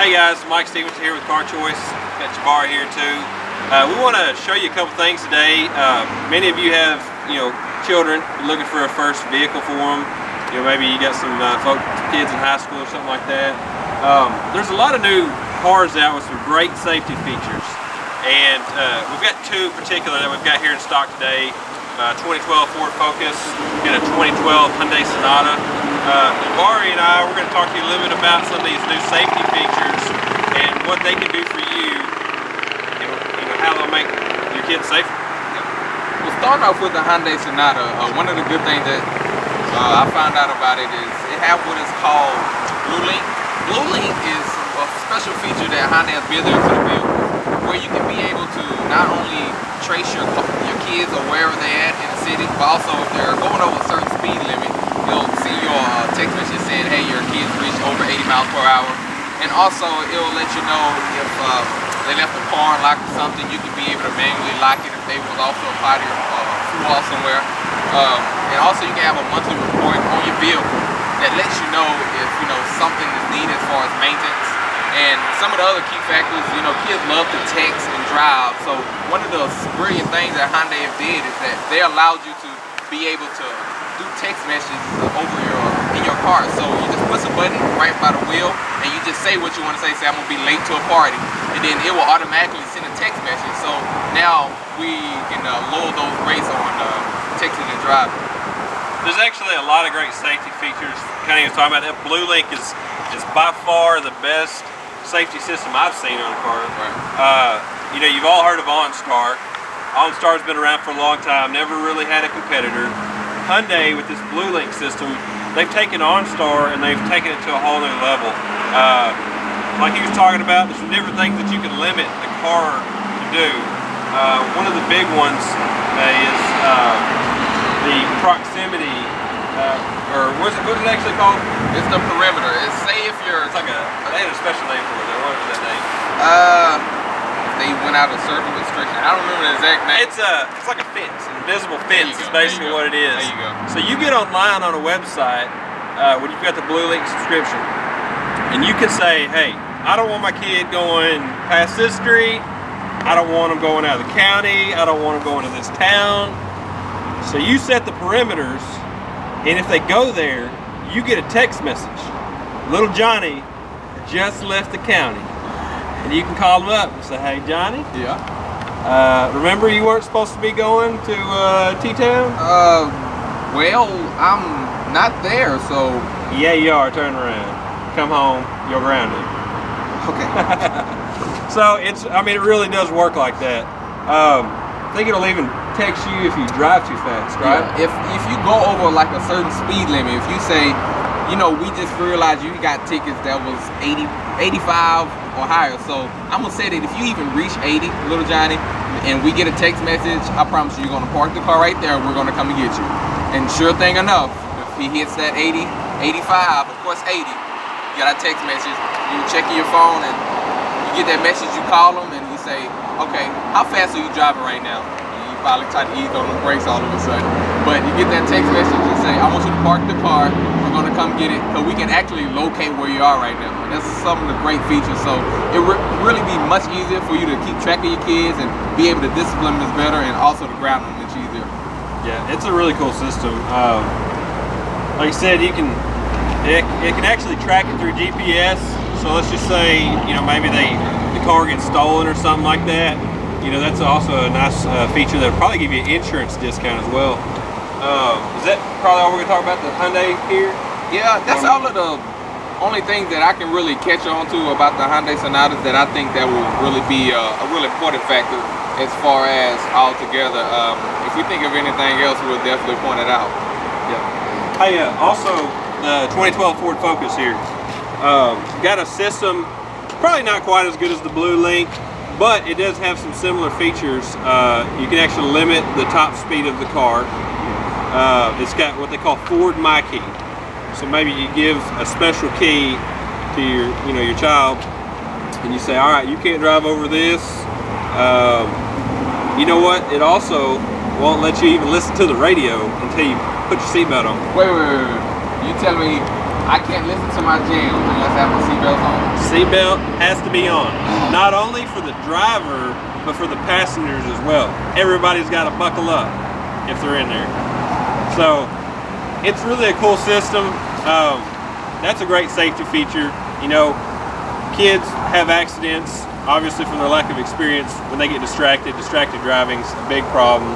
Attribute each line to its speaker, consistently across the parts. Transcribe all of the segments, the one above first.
Speaker 1: Hey guys, Mike Stevens here with Car Choice. Got Jahbari here too. We want to show you a couple things today. Many of you have, children looking for a first vehicle for them. Maybe you got some kids in high school or something like that. There's a lot of new cars out with some great safety features, and we've got two particular that we've got here in stock today. 2012 Ford Focus and a 2012 Hyundai Sonata. Jahbari and I, we're going to talk to you a little bit about some of these new safety features and what they can do for you, how they'll make your kids safer.
Speaker 2: Well, starting off with the Hyundai Sonata, one of the good things that I found out about it is it has what is called Bluelink. Bluelink is a special feature that Hyundai has built into the vehicle, where you can be able to not only trace your kids or wherever they're at in the city, but also if they're going over a certain speed limit, you'll see your text message saying, hey, your kids reached over 80 miles per hour. And also it'll let you know if they left the car unlocked or something. You can be able to manually lock it if they was also a party or flew off somewhere. And also you can have a monthly report on your vehicle that lets you know if something is needed as far as maintenance. And some of the other key factors, kids love to text and drive. So one of the brilliant things that Hyundai did is that they allowed you to be able to do text messages over in your car. So you just push a button right by the wheel and you just say what you want to say. Say, I'm going to be late to a party. And then it will automatically send a text message. So now we can lower those rates on texting and driving.
Speaker 1: There's actually a lot of great safety features. Kind of talking about that. Bluelink is by far the best safety system I've seen on a car.
Speaker 2: Right.
Speaker 1: You've all heard of OnStar. OnStar's been around for a long time, never really had a competitor. Hyundai, with this Bluelink system, they've taken OnStar and they've taken it to a whole new level. Like he was talking about, there's some different things that you can limit the car to do. One of the big ones is the proximity, or what's it actually called?
Speaker 2: It's the perimeter. It's say if you're...
Speaker 1: It's like they had a special name for it. What was that name?
Speaker 2: They went out of certain restriction. I don't remember the exact name.
Speaker 1: It's like a fence, an invisible fence is basically what it is.
Speaker 2: There you go.
Speaker 1: So you get online on a website when you've got the Bluelink subscription, and you can say, hey, I don't want my kid going past this street. I don't want them going out of the county. I don't want them going to this town. So you set the perimeters, and if they go there, you get a text message. Little Johnny just left the county. And you can call them up and say, hey Johnny,
Speaker 2: yeah.
Speaker 1: Remember you weren't supposed to be going to T-Town?
Speaker 2: Well, I'm not there, so...
Speaker 1: Yeah, you are. Turn around. Come home. You're grounded.
Speaker 2: Okay.
Speaker 1: So it really does work like that. I think it'll even text you if you drive too fast, right?
Speaker 2: Yeah. If you go over like a certain speed limit, if you say, we just realized you got tickets that was 80, 85 or higher, so I'm gonna say that if you even reach 80, little Johnny, and we get a text message, I promise you, you're gonna park the car right there and we're gonna come and get you. And sure thing enough, if he hits that 80, 85, of course 80, you got a text message, you check your phone and you get that message, you call him and you say, okay, how fast are you driving right now? And you probably try to ease on the brakes all of a sudden. But you get that text message and say, I want you to park the car, we're gonna come get it, because we can actually locate where you are right now. And that's some of the great features. So it really be much easier for you to keep track of your kids and be able to discipline them better, and also to ground them much easier.
Speaker 1: Yeah, it's a really cool system. Like I said, it can actually track it through GPS. So let's just say, maybe the car gets stolen or something like that. That's also a nice feature that'll probably give you an insurance discount as well. Is that probably all we're going to talk about, the Hyundai here?
Speaker 2: Yeah, that's all of the only things that I can really catch on to about the Hyundai Sonatas that I think that will really be a really important factor as far as all together. If we think of anything else, we'll definitely point it out.
Speaker 1: Yeah. Hey, also the 2012 Ford Focus here. Got a system, probably not quite as good as the Bluelink, but it does have some similar features. You can actually limit the top speed of the car. It's got what they call Ford My Key. So maybe you give a special key to your child, and you say, all right, you can't drive over this. You know what? It also won't let you even listen to the radio until you put your seatbelt on.
Speaker 2: Wait. You tell me I can't listen to my jams unless I have my seatbelt on?
Speaker 1: seatbelt has to be on. Not only for the driver, but for the passengers as well. Everybody's got to buckle up if they're in there. So it's really a cool system. That's a great safety feature. You know, kids have accidents, obviously from their lack of experience. When they get distracted driving is a big problem.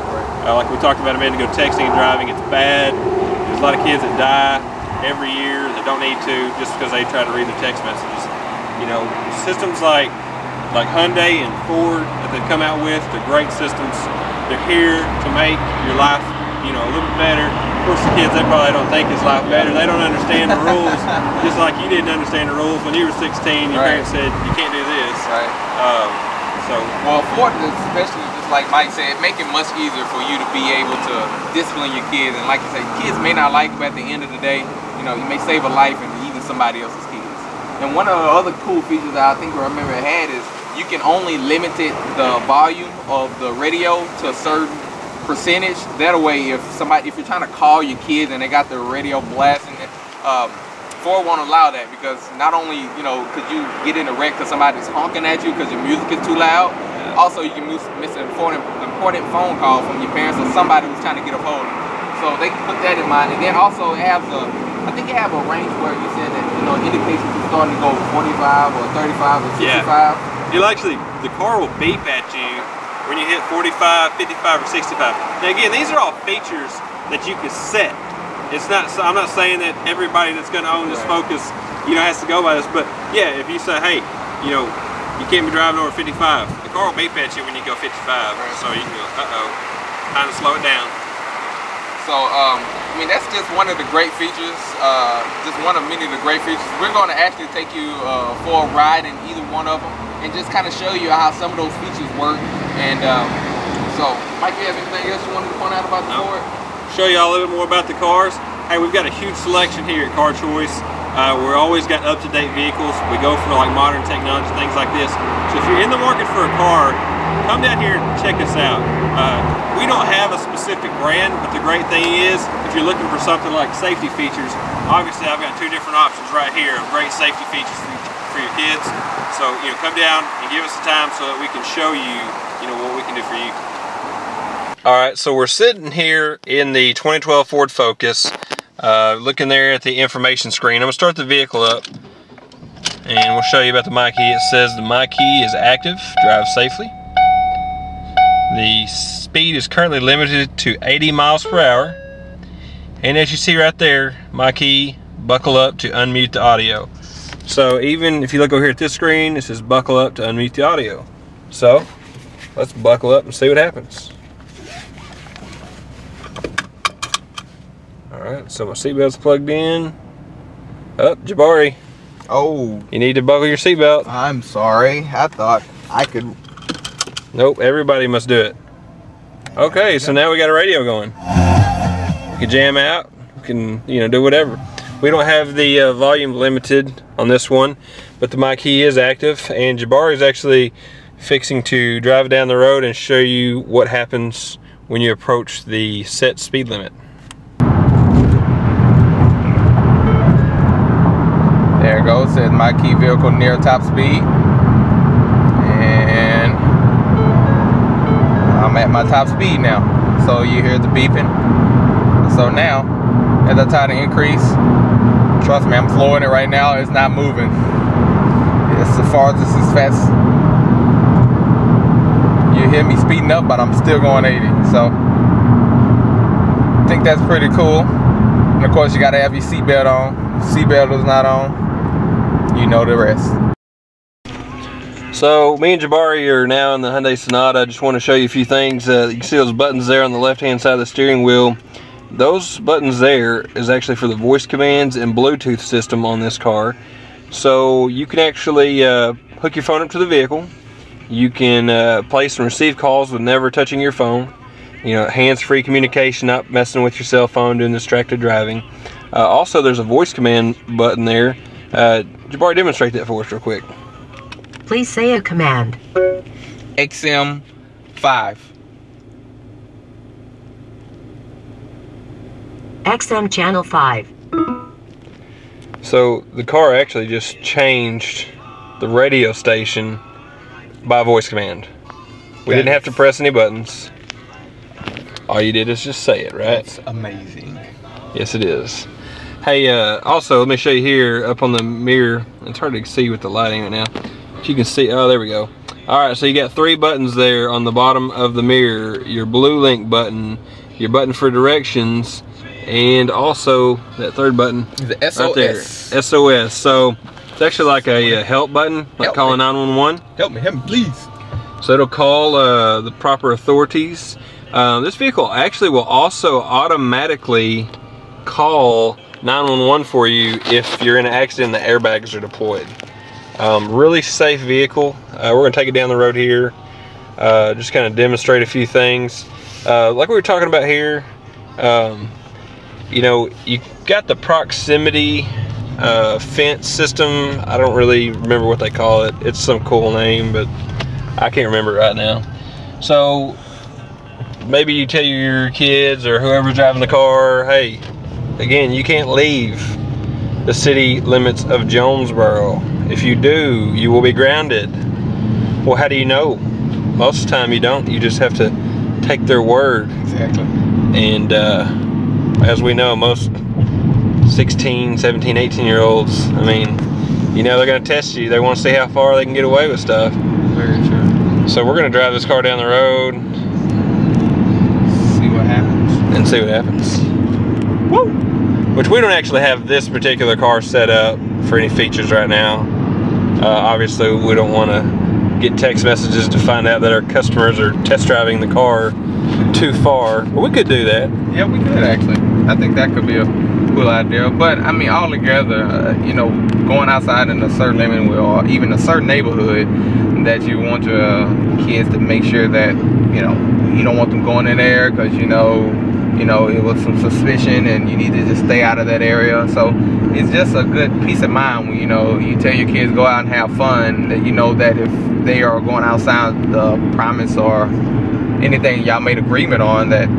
Speaker 1: Like we talked about a minute ago, texting and driving, it's bad. There's a lot of kids that die every year that don't need to just because they try to read their text messages. You know, systems like Hyundai and Ford that they've come out with, they're great systems. They're here to make your life, you know, a little bit better. Of course, the kids, they probably don't think it's life better. They don't understand the rules, just like you didn't understand the rules when you were 16. Your parents said you can't do this.
Speaker 2: Right.
Speaker 1: Well,
Speaker 2: Ford, especially just like Mike said, make it much easier for you to be able to discipline your kids. And like you say, kids may not like it, but at the end of the day, you know, you may save a life and even somebody else's kids. And one of the other cool features that I think I remember it had is you can only limit the volume of the radio to a certain percentage. That way, if you're trying to call your kids and they got the radio blasting, Ford won't allow that, because not only, you know, could you get in a wreck because somebody's honking at you because your music is too loud, also you can miss an important phone call from your parents or somebody who's trying to get a hold of you. So they can put that in mind. And then also it has I think it have a range where you said that, you know, indicates if you're starting to go 45 or 35 or 65.
Speaker 1: Yeah. You'll actually, the car will beep at you when you hit 45, 55, or 65. Now again, these are all features that you can set. It's not, I'm not saying that everybody that's going to own this Focus, you know, has to go by this, but yeah, if you say, hey, you know, you can't be driving over 55, the car will beep at you when you go 55, so you can go, uh-oh, time to slow it down.
Speaker 2: So, I mean, that's just one of the great features, just one of many of the great features. We're going to actually take you for a ride in either one of them and just kind of show you how some of those features work. And so, Mike, you have anything else you wanted to point out about the Ford?
Speaker 1: Show you all a little bit more about the cars. Hey, we've got a huge selection here at Car Choice. We're always got up-to-date vehicles. We go for like modern technology, things like this. So if you're in the market for a car, come down here and check us out. We don't have a specific brand, but the great thing is, if you're looking for something like safety features, obviously I've got two different options right here of great safety features for your kids. So, you know, come down and give us the time so that we can show you, you know, what we can do for you. Alright, so we're sitting here in the 2012 Ford Focus, looking there at the information screen. I'm going to start the vehicle up and we'll show you about the My Key. It says the My Key is active, drive safely. The speed is currently limited to 80 miles per hour. And as you see right there, My Key, buckle up to unmute the audio. So even if you look over here at this screen, it says buckle up to unmute the audio. So let's buckle up and see what happens. Alright, so my seatbelt's plugged in. Up, Jahbari.
Speaker 2: Oh.
Speaker 1: You need to buckle your seatbelt.
Speaker 2: I'm sorry. I thought I could.
Speaker 1: Nope, everybody must do it. Okay, so now we got a radio going. We can jam out. We can, you know, do whatever. We don't have the volume limited on this one, but the My Key is active, and Jahbari is actually fixing to drive down the road and show you what happens when you approach the set speed limit.
Speaker 2: There it goes, says My Key vehicle near top speed. And I'm at my top speed now. So you hear the beeping. So now, as I try to increase, trust me, I'm flooring it right now. It's not moving. It's as far as this is fast. You hear me speeding up, but I'm still going 80. So I think that's pretty cool. And of course, you got to have your seatbelt on. If seatbelt is not on, you know the rest.
Speaker 1: So me and Jahbari are now in the Hyundai Sonata. I just want to show you a few things. You can see those buttons there on the left hand side of the steering wheel. Those buttons there is actually for the voice commands and Bluetooth system on this car. So you can actually hook your phone up to the vehicle. You can place and receive calls with never touching your phone. You know, hands-free communication, not messing with your cell phone, doing distracted driving. Also, there's a voice command button there. Jahbari, demonstrate that for us real quick.
Speaker 3: Please say a command.
Speaker 2: XM5.
Speaker 3: XM channel 5.
Speaker 1: So the car actually just changed the radio station by voice command. We didn't have to press any buttons. All you did is just say it, right?
Speaker 2: That's amazing.
Speaker 1: Yes, it is. Hey, also, let me show you here up on the mirror. It's hard to see with the lighting right now. But you can see, oh, there we go. All right, so you got 3 buttons there on the bottom of the mirror. Your Bluelink button, your button for directions, and also that 3rd button
Speaker 2: The SOS.
Speaker 1: right there, SOS. So it's actually like a help button, like calling 911.
Speaker 2: Help me, please.
Speaker 1: So it'll call the proper authorities. This vehicle actually will also automatically call 911 for you if you're in an accident and the airbags are deployed. Really safe vehicle. We're going to take it down the road here, just kind of demonstrate a few things. Like we were talking about here, you know, you got the proximity fence system. I don't really remember what they call it. It's some cool name, but I can't remember it right now. So maybe you tell your kids or whoever's driving the car, hey, again, you can't leave the city limits of Jonesboro. If you do, you will be grounded. Well, how do you know? Most of the time you don't. You just have to take their word.
Speaker 2: Exactly.
Speaker 1: And as we know, most 16, 17, 18-year-olds, I mean, you know they're going to test you. They want to see how far they can get away with stuff.
Speaker 2: Very true.
Speaker 1: So we're going to drive this car down the road.
Speaker 2: See what happens.
Speaker 1: And see what happens. Woo! Which we don't actually have this particular car set up for any features right now. Obviously, we don't want to get text messages to find out that our customers are test driving the car too far. But we could do that.
Speaker 2: Yeah, we could actually. I think that could be a cool idea. But I mean, all together, you know, going outside in a certain neighborhood or even a certain neighborhood that you want your kids to make sure that, you know, you don't want them going in there because you know it was some suspicion and you need to just stay out of that area. So it's just a good peace of mind when, you know, you tell your kids go out and have fun, that you know that if they are going outside the promise or anything y'all made agreement on, that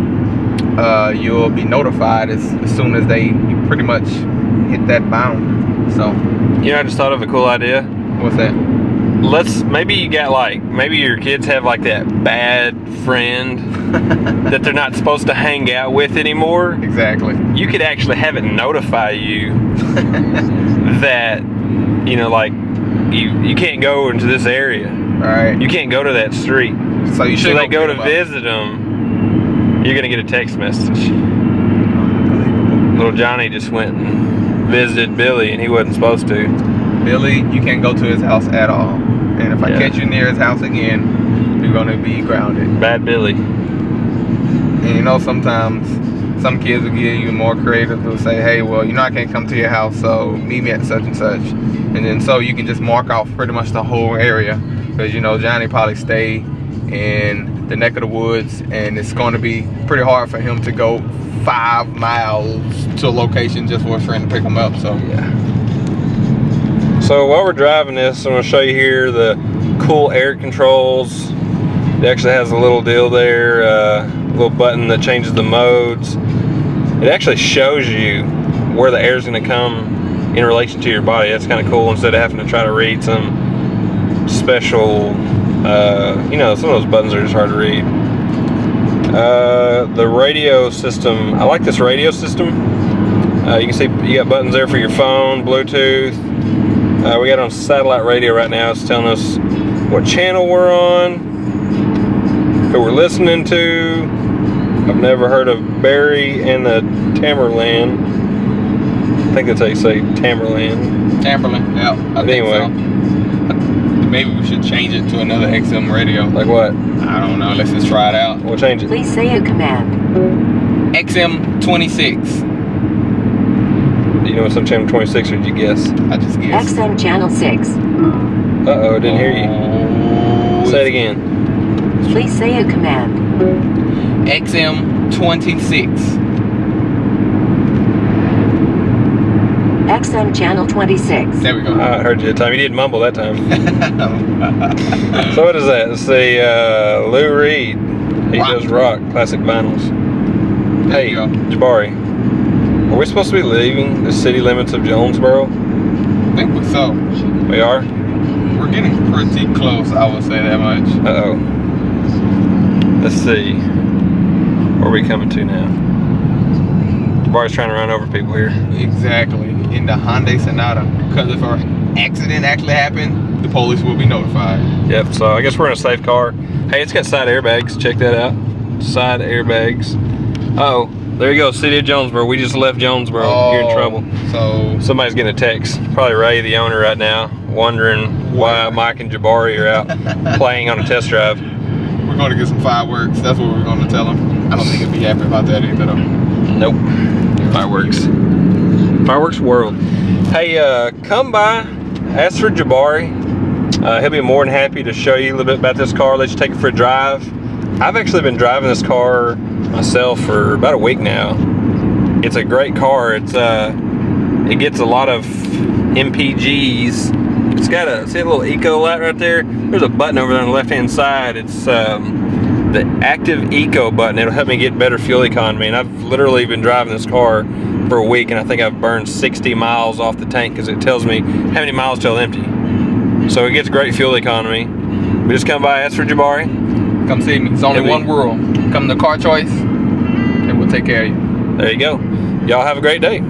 Speaker 2: you'll be notified as soon as they pretty much hit that bound. So,
Speaker 1: you know, I just thought of a cool idea.
Speaker 2: What's that?
Speaker 1: Maybe you got maybe your kids have like that bad friend that they're not supposed to hang out with anymore.
Speaker 2: Exactly.
Speaker 1: You could actually have it notify you that, you know, like you can't go into this area.
Speaker 2: Right.
Speaker 1: You can't go to that street.
Speaker 2: So you should.
Speaker 1: So they go to visit them. You're gonna get a text message. Little Johnny just went and visited Billy, and he wasn't supposed to.
Speaker 2: Billy, you can't go to his house at all. And if I catch you near his house again, you're gonna be grounded.
Speaker 1: Bad Billy.
Speaker 2: And you know, sometimes some kids will get even more creative. They'll say, hey, well, you know, I can't come to your house, so meet me at such and such. And then so you can just mark off pretty much the whole area. Because, you know, Johnny probably stay in the neck of the woods, and it's going to be pretty hard for him to go 5 miles to a location just for a friend to pick him up. So
Speaker 1: yeah. So while we're driving this, I'm going to show you here the cool air controls. It actually has a little deal there, a little button that changes the modes. It actually shows you where the air is going to come in relation to your body. That's kind of cool, instead of having to try to read some special, you know, some of those buttons are just hard to read. The radio system, I like this radio system. You can see you got buttons there for your phone, Bluetooth. We got on satellite radio right now. It's telling us what channel we're on, who we're listening to. I've never heard of Barry and the Tamerlan. I think that's how you say Tamerlan.
Speaker 2: Tamerlan, yeah. I think
Speaker 1: anyway.
Speaker 2: so. Maybe we should change it to another XM radio.
Speaker 1: Like what?
Speaker 2: I don't know. Let's just try it out.
Speaker 1: We'll change it.
Speaker 3: Please say a command.
Speaker 2: XM 26.
Speaker 1: Do you know what's on channel 26, or did you guess?
Speaker 2: I just guessed.
Speaker 3: XM channel 6.
Speaker 1: Uh-oh, I didn't hear you. Say it again.
Speaker 3: Please say a command.
Speaker 2: XM 26.
Speaker 3: XM channel 26.
Speaker 2: There we go.
Speaker 1: I heard you that time. You didn't mumble that time. So what is that? It's the Lou Reed. He does rock, classic vinyls.
Speaker 2: There
Speaker 1: Hey,
Speaker 2: you go.
Speaker 1: Jahbari, are we supposed to be leaving the city limits of Jonesboro?
Speaker 2: I think so.
Speaker 1: We are?
Speaker 2: We're getting pretty close, I would say that much.
Speaker 1: Uh-oh. Let's see. Where are we coming to now? Jahbari's trying to run over people here.
Speaker 2: Exactly. In the Hyundai Sonata. Because if an accident actually happened, the police will be notified.
Speaker 1: Yep, so I guess we're in a safe car. Hey, it's got side airbags. Check that out. Side airbags. Uh-oh. There you go, City of Jonesboro. We just left Jonesboro. You're in trouble.
Speaker 2: So
Speaker 1: Somebody's getting a text. Probably Ray, the owner, right now, wondering why Mike and Jahbari are out playing on a test drive.
Speaker 2: we're going to get some fireworks. That's what we're going to tell them. I don't think he'd be happy about that either, though.
Speaker 1: Nope. Fireworks. Fireworks world. Hey, come by, ask for Jahbari. He'll be more than happy to show you a little bit about this car, let you take it for a drive. I've actually been driving this car myself for about a week now. It's a great car. It gets a lot of MPGs. It's got a, see a little eco light right there? There's a button over there on the left hand side. It's the active eco button. It'll help me get better fuel economy. And I've literally been driving this car for a week and I think I've burned 60 miles off the tank because it tells me how many miles till empty. So it gets great fuel economy. We just come by, ask for Jahbari.
Speaker 2: Come see me. It's only one world. Come to Car Choice and we'll take care of you.
Speaker 1: There you go. Y'all have a great day.